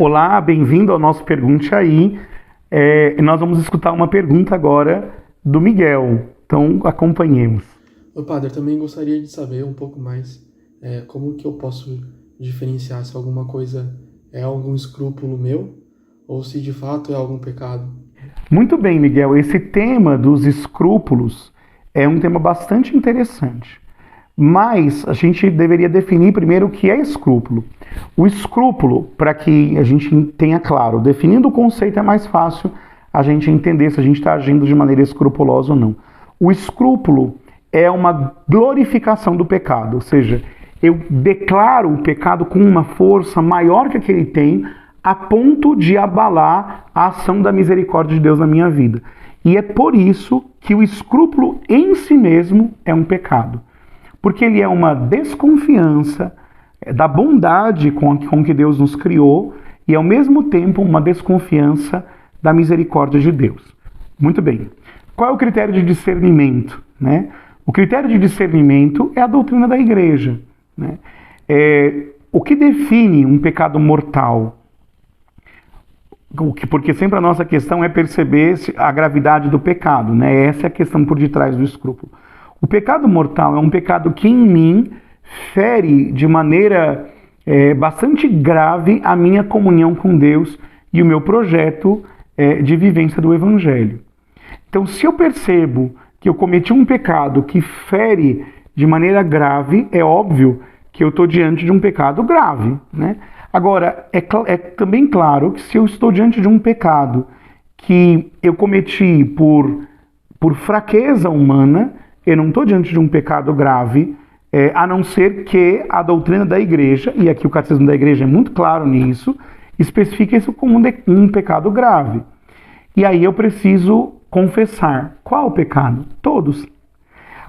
Olá, bem-vindo ao nosso Pergunte Aí. Nós vamos escutar uma pergunta agora do Miguel, então acompanhemos. Ô padre, eu também gostaria de saber um pouco mais como que eu posso diferenciar se alguma coisa é algum escrúpulo meu ou se de fato é algum pecado. Muito bem, Miguel, esse tema dos escrúpulos é um tema bastante interessante. Mas a gente deveria definir primeiro o que é escrúpulo. O escrúpulo, para que a gente tenha claro, definindo o conceito é mais fácil a gente entender se a gente está agindo de maneira escrupulosa ou não. O escrúpulo é uma glorificação do pecado, ou seja, eu declaro o pecado com uma força maior que a que ele tem, a ponto de abalar a ação da misericórdia de Deus na minha vida. E é por isso que o escrúpulo em si mesmo é um pecado. Porque ele é uma desconfiança da bondade com que Deus nos criou e, ao mesmo tempo, uma desconfiança da misericórdia de Deus. Muito bem. Qual é o critério de discernimento? O critério de discernimento é a doutrina da igreja. O que define um pecado mortal? Porque sempre a nossa questão é perceber a gravidade do pecado. Essa é a questão por detrás do escrúpulo. O pecado mortal é um pecado que em mim fere de maneira bastante grave a minha comunhão com Deus e o meu projeto de vivência do Evangelho. Então, se eu percebo que eu cometi um pecado que fere de maneira grave, é óbvio que eu estou diante de um pecado grave. Agora, é também claro que se eu estou diante de um pecado que eu cometi por fraqueza humana, eu não estou diante de um pecado grave, a não ser que a doutrina da igreja, e aqui o catecismo da igreja é muito claro nisso, especifica isso como um pecado grave. E aí eu preciso confessar. Qual o pecado? Todos.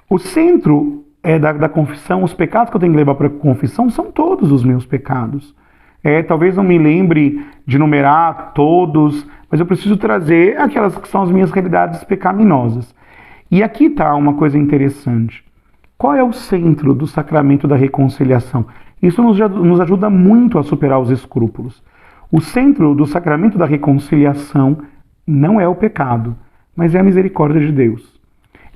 O centro da confissão, os pecados que eu tenho que levar para a confissão são todos os meus pecados. Talvez não me lembre de numerar todos, mas eu preciso trazer aquelas que são as minhas realidades pecaminosas. E aqui está uma coisa interessante. Qual é o centro do sacramento da reconciliação? Isso nos ajuda muito a superar os escrúpulos. O centro do sacramento da reconciliação não é o pecado, mas é a misericórdia de Deus.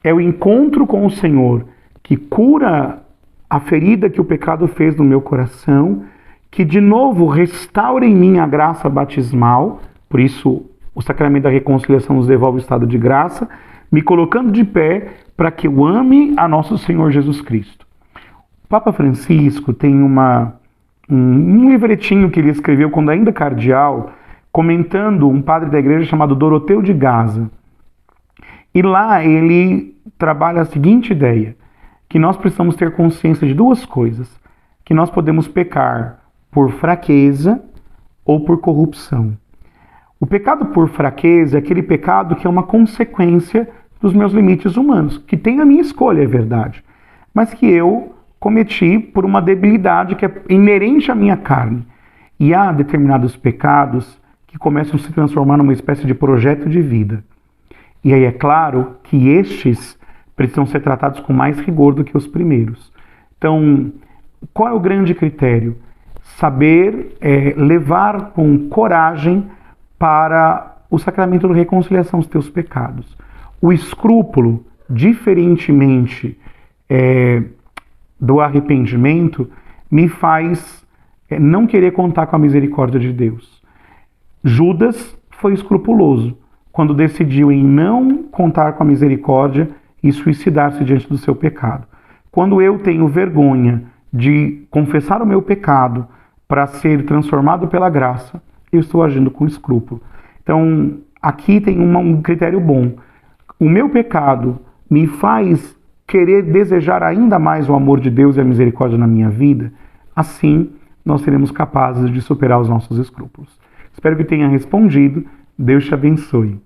É o encontro com o Senhor que cura a ferida que o pecado fez no meu coração, que de novo restaura em mim a graça batismal, por isso o sacramento da reconciliação nos devolve o estado de graça, me colocando de pé para que eu ame a nosso Senhor Jesus Cristo. O Papa Francisco tem um livretinho que ele escreveu quando ainda cardeal, comentando um padre da igreja chamado Doroteu de Gaza. E lá ele trabalha a seguinte ideia, que nós precisamos ter consciência de duas coisas, que nós podemos pecar por fraqueza ou por corrupção. O pecado por fraqueza é aquele pecado que é uma consequência dos meus limites humanos, que tem a minha escolha, é verdade, mas que eu cometi por uma debilidade que é inerente à minha carne. E há determinados pecados que começam a se transformar numa espécie de projeto de vida. E aí é claro que estes precisam ser tratados com mais rigor do que os primeiros. Então, qual é o grande critério? Saber levar com coragem para o sacramento da reconciliação os teus pecados. O escrúpulo, diferentemente do arrependimento, me faz não querer contar com a misericórdia de Deus. Judas foi escrupuloso quando decidiu em não contar com a misericórdia e suicidar-se diante do seu pecado. Quando eu tenho vergonha de confessar o meu pecado para ser transformado pela graça, eu estou agindo com escrúpulo. Então, aqui tem um critério bom. O meu pecado me faz querer desejar ainda mais o amor de Deus e a misericórdia na minha vida. Assim, nós seremos capazes de superar os nossos escrúpulos. Espero que tenha respondido. Deus te abençoe.